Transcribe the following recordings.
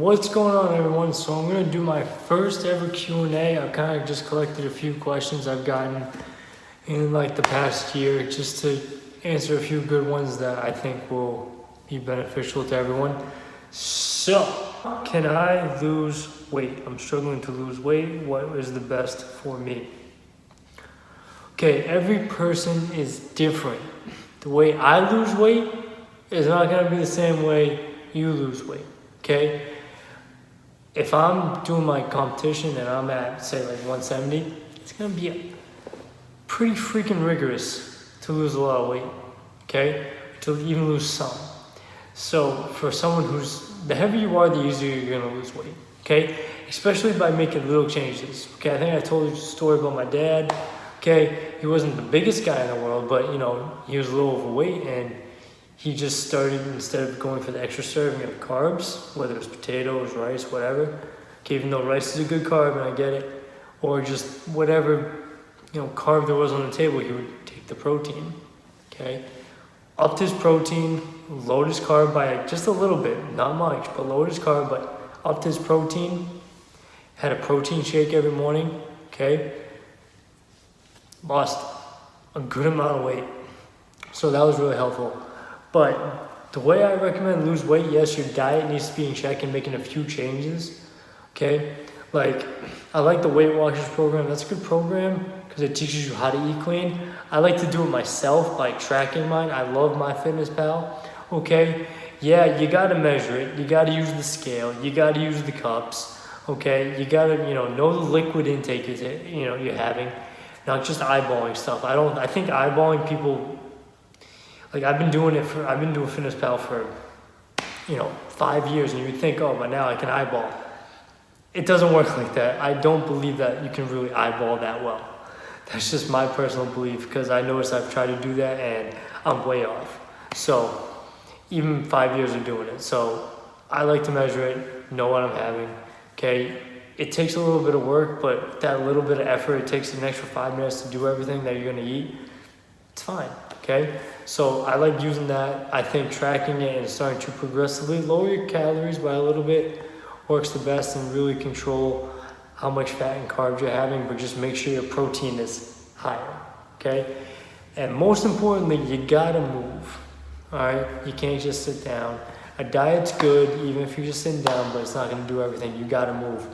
What's going on, everyone? So I'm going to do my first ever Q&A. I've kind of just collected a few questions I've gotten in like the past year just to answer a few good ones that I think will be beneficial to everyone. So, can I lose weight? I'm struggling to lose weight. What is the best for me? Okay, every person is different. The way I lose weight is not going to be the same way you lose weight, okay? If I'm doing my competition and I'm at, say, like 170, it's going to be pretty freaking rigorous to lose a lot of weight, okay? To even lose some. So for someone the heavier you are, the easier you're going to lose weight, okay? Especially by making little changes, okay? I think I told you a story about my dad, okay? He wasn't the biggest guy in the world, but, he was a little overweight, and he just started, instead of going for the extra serving of carbs, whether it's potatoes, rice, whatever, okay, even though rice is a good carb, and I get it, or just whatever, carb there was on the table, he would take the protein, okay? Upped his protein, lowered his carb by just a little bit, not much, but lowered his carb, but upped his protein, had a protein shake every morning, okay? Lost a good amount of weight. So that was really helpful. But the way I recommend lose weight, yes, your diet needs to be in check and making a few changes, okay? Like, I like the Weight Watchers program. That's a good program because it teaches you how to eat clean. I like to do it myself by tracking mine. I love MyFitnessPal, okay? Yeah, you got to measure it. You got to use the scale. You got to use the cups, okay? You got to, know the liquid intake you're having, not just eyeballing stuff. I think eyeballing people, like I've been doing FitnessPal for, 5 years, and you would think, oh, but now I can eyeball. It doesn't work like that. I don't believe that you can really eyeball that well. That's just my personal belief, because I noticed I've tried to do that and I'm way off. So even 5 years of doing it. So I like to measure it, know what I'm having, okay? It takes a little bit of work, but that little bit of effort, it takes an extra 5 minutes to do everything that you're gonna eat. It's fine, okay? So I like using that. I think tracking it and starting to progressively lower your calories by a little bit works the best, and really control how much fat and carbs you're having, but just make sure your protein is higher, okay? And most importantly, you gotta move, all right? You can't just sit down. A diet's good, even if you're just sitting down, but it's not gonna do everything. You gotta move.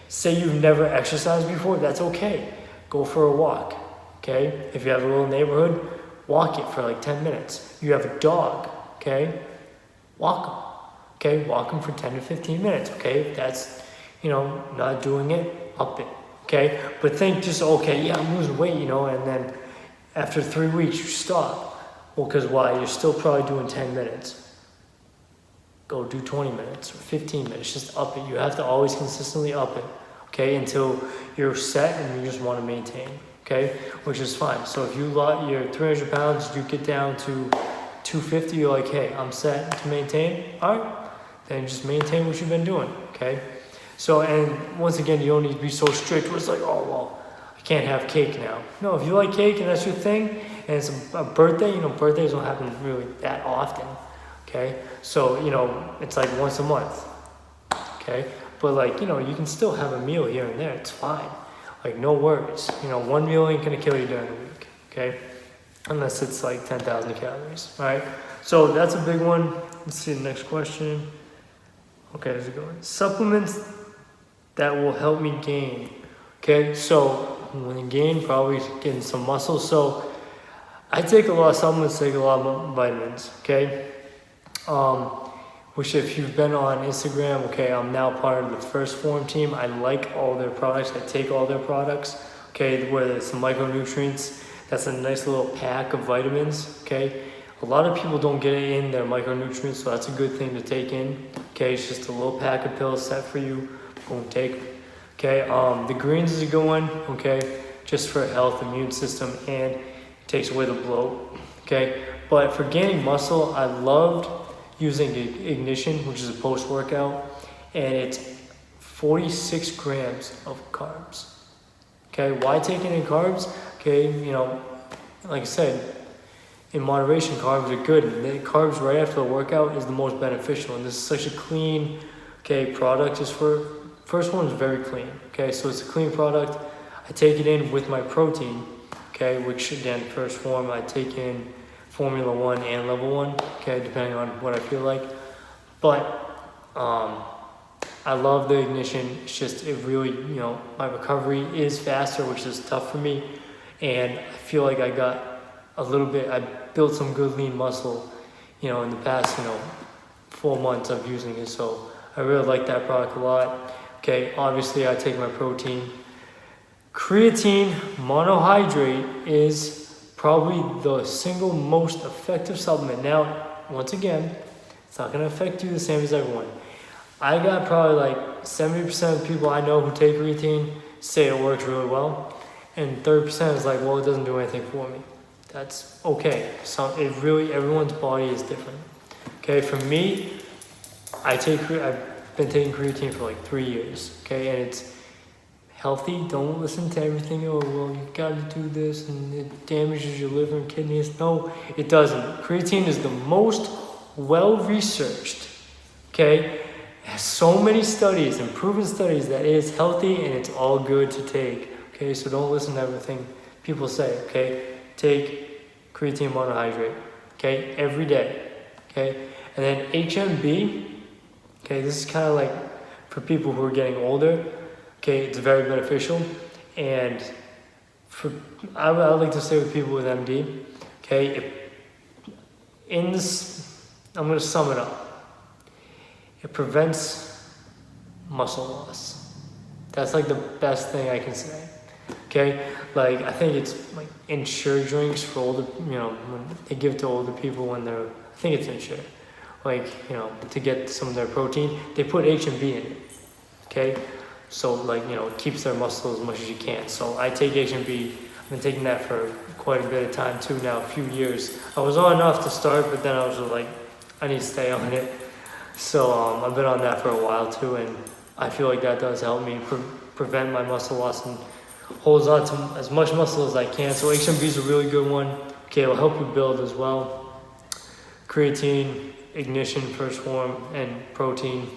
Say you've never exercised before, that's okay. Go for a walk, okay? If you have a little neighborhood, walk it for like 10 minutes. You have a dog, okay? Walk them. Okay, walk them for 10 to 15 minutes, okay? If that's, not doing it, up it, okay? But think just, okay, yeah, I'm losing weight, and then after 3 weeks, you stop. Well, because why? You're still probably doing 10 minutes. Go do 20 minutes or 15 minutes, just up it. You have to always consistently up it, okay? Until you're set and you just want to maintain, okay? Which is fine. So if you're 300 pounds, you get down to 250, you're like, hey, I'm set to maintain, all right? Then just maintain what you've been doing, okay? So, and once again, you don't need to be so strict where it's like, oh, well, I can't have cake now. No, if you like cake and that's your thing, and it's a birthday, birthdays don't happen really that often, okay? So, it's like once a month, okay? But like, you can still have a meal here and there, it's fine. Like, no worries. One meal ain't gonna kill you during the week, okay? Unless it's like 10,000 calories, all right? So that's a big one. Let's see the next question. Okay, how's it going? Supplements that will help me gain. Okay, so when you gain, probably getting some muscle. So I take a lot of supplements, take a lot of vitamins, okay? Which if you've been on Instagram, okay, I'm now part of the First Form team. I like all their products. I take all their products, okay, whether it's the micronutrients. That's a nice little pack of vitamins, okay? A lot of people don't get it in their micronutrients, so that's a good thing to take in. Okay, it's just a little pack of pills set for you. Boom, take them. Okay, the greens is a good one, okay, just for health, immune system, and takes away the bloat. Okay, but for gaining muscle, I loved using Ignition, which is a post-workout, and it's 46 grams of carbs. Okay, why taking in carbs? Okay, like I said, in moderation, carbs are good. And the carbs right after the workout is the most beneficial. And this is such a clean, Okay, product is first one is very clean. Okay, so it's a clean product. I take it in with my protein. Okay, which again, first form, I take in Formula 1 and Level 1. Okay, depending on what I feel like. But I love the ignition. It's just, it really, my recovery is faster, which is tough for me. And I feel like I built some good lean muscle, in the past, 4 months of using it. So I really like that product a lot. Okay, obviously I take my protein. Creatine monohydrate is probably the single most effective supplement. Now, once again, it's not gonna affect you the same as everyone. I got probably like 70% of the people I know who take creatine say it works really well. And 30% is like, well, it doesn't do anything for me. That's okay. So everyone's body is different. Okay, for me, I've been taking creatine for like 3 years. Okay, and it's healthy. Don't listen to everything. Oh, well, you gotta do this and it damages your liver and kidneys. No, it doesn't. Creatine is the most well-researched. Okay, it has so many studies and proven studies that it is healthy and it's all good to take. Okay, so don't listen to everything people say. Okay, take creatine monohydrate. Okay, every day. Okay, and then HMB. Okay, this is kind of like for people who are getting older. Okay, it's very beneficial, and I would like to say with people with MD. Okay, I'm going to sum it up. It prevents muscle loss. That's like the best thing I can say. Okay, like I think it's like Ensure drinks for older, when they give it to older people when I think it's Ensure, like, to get some of their protein, they put H&B in it. Okay, so like, it keeps their muscle as much as you can. So I take H&B. I've been taking that for quite a bit of time too now, a few years. I was on enough to start, but then I was just like, I need to stay on it. So I've been on that for a while too, and I feel like that does help me prevent my muscle loss and holds on to as much muscle as I can. So HMB is a really good one. Okay, it'll help you build as well. Creatine, ignition, first form, and protein.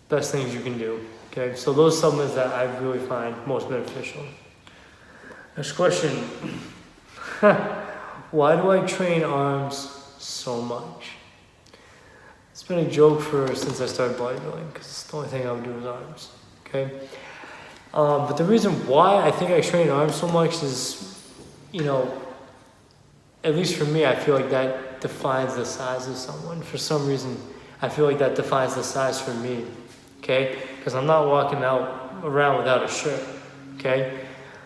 Best things you can do. Okay, so those supplements that I really find most beneficial. Next question. Why do I train arms so much? It's been a joke since I started bodybuilding, because the only thing I would do is arms. Okay, but the reason why I think I train arms so much is, at least for me, I feel like that defines the size of someone. For some reason, I feel like that defines the size for me. Okay, because I'm not walking around without a shirt. Okay,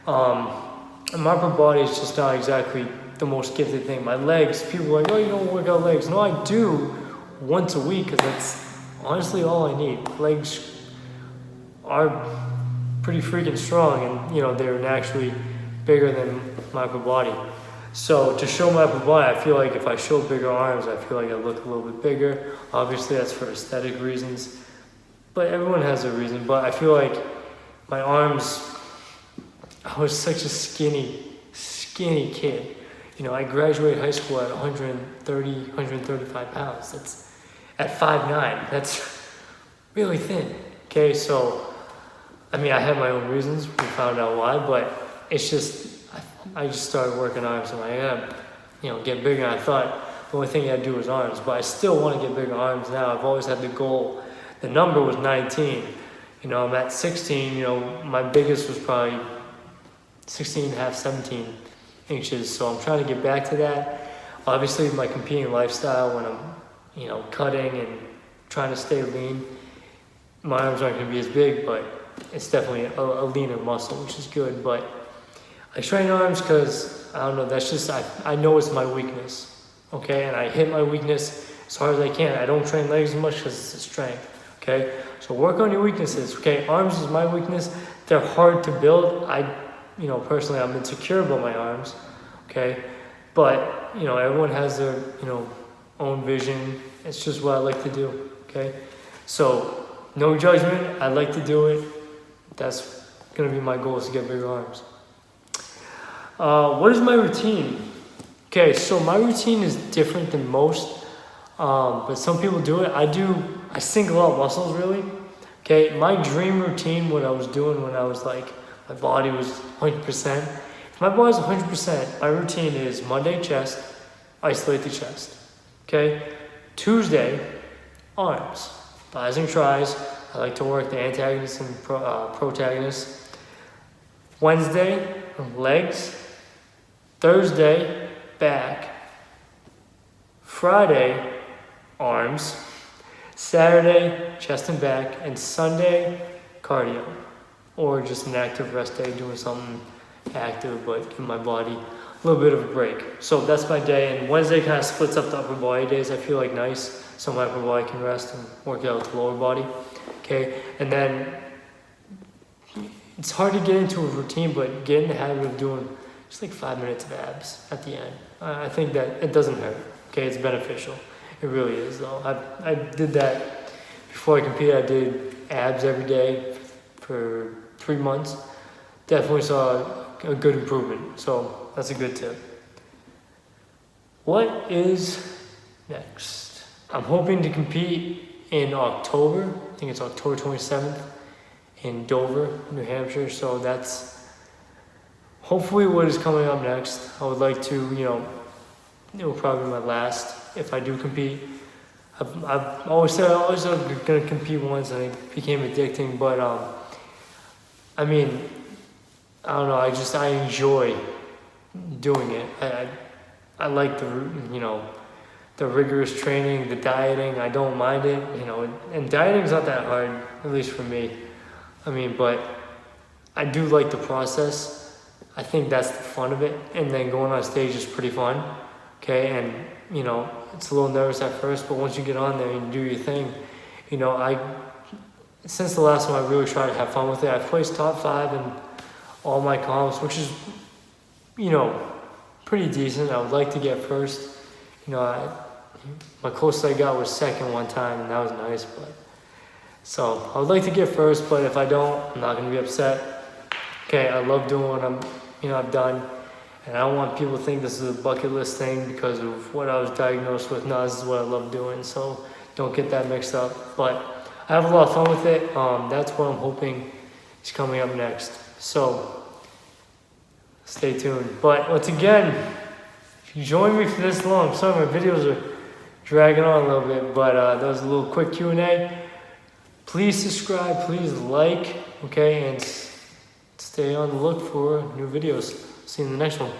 and my upper body is just not exactly the most gifted thing. My legs, people are like, oh, you don't work out legs. No, I do once a week, because that's honestly all I need. Legs are pretty freaking strong, and they're naturally bigger than my upper body. So to show my upper body, I feel like if I show bigger arms, I feel like I look a little bit bigger. Obviously that's for aesthetic reasons, but everyone has a reason. But I feel like my arms, I was such a skinny kid. I graduated high school at 135 pounds. That's at 5'9". That's really thin. Okay, so I had my own reasons. We found out why, but it's just I just started working arms, and I get bigger. And I thought the only thing you had to do was arms, but I still want to get bigger arms now. I've always had the goal. The number was 19. I'm at 16. My biggest was probably 16 and a half, 17 inches. So I'm trying to get back to that. Obviously, my competing lifestyle, when I'm cutting and trying to stay lean, my arms aren't going to be as big, but it's definitely a leaner muscle, which is good. But I train arms because, I don't know, that's just, I know it's my weakness, okay? And I hit my weakness as hard as I can. I don't train legs as much because it's a strength, okay? So work on your weaknesses, okay? Arms is my weakness. They're hard to build. Personally, I'm insecure about my arms, okay? But, everyone has their, own vision. It's just what I like to do, okay? So, no judgment. I like to do it. That's going to be my goal, is to get bigger arms. What is my routine? Okay, so my routine is different than most. But some people do it. I single out muscles really. Okay, my dream routine, what I was doing when I was like, my body was 100%. If my body's 100%, my routine is Monday chest, isolate the chest. Okay, Tuesday, arms, thighs and tries. I like to work the antagonists and protagonists. Wednesday, legs. Thursday, back. Friday, arms. Saturday, chest and back. And Sunday, cardio. Or just an active rest day, doing something active, but give my body a little bit of a break. So that's my day. And Wednesday kind of splits up the upper body days. I feel like nice. So my upper body can rest and work out the lower body. Okay, and then it's hard to get into a routine, but get in the habit of doing just like 5 minutes of abs at the end. I think that it doesn't hurt. Okay, it's beneficial. It really is, though. I did that before I competed. I did abs every day for 3 months. Definitely saw a good improvement. So that's a good tip. What is next? I'm hoping to compete in October. I think it's October 27th in Dover, New Hampshire. So that's hopefully what is coming up next. I would like to, it will probably be my last if I do compete. I've always said I was going to compete once and it became addicting. But, I mean, I don't know. I enjoy doing it. I like the rigorous training, the dieting. I don't mind it, and dieting's not that hard, at least for me. I mean, but I do like the process. I think that's the fun of it. And then going on stage is pretty fun. Okay, and it's a little nervous at first, but once you get on there and do your thing, since the last one I really tried to have fun with it. I've placed top 5 in all my comps, which is, pretty decent. I would like to get first. My closest I got was second one time, and that was nice. But so I would like to get first, but if I don't, I'm not gonna be upset. Okay, I love doing what I've done, and I don't want people to think this is a bucket list thing because of what I was diagnosed with. No, this is what I love doing, so don't get that mixed up. But I have a lot of fun with it. That's what I'm hoping is coming up next. So stay tuned. But once again, if you join me for this long, sorry my videos are dragging on a little bit, but that was a little quick Q&A. Please subscribe, please like, okay, and stay on the look for new videos. See you in the next one.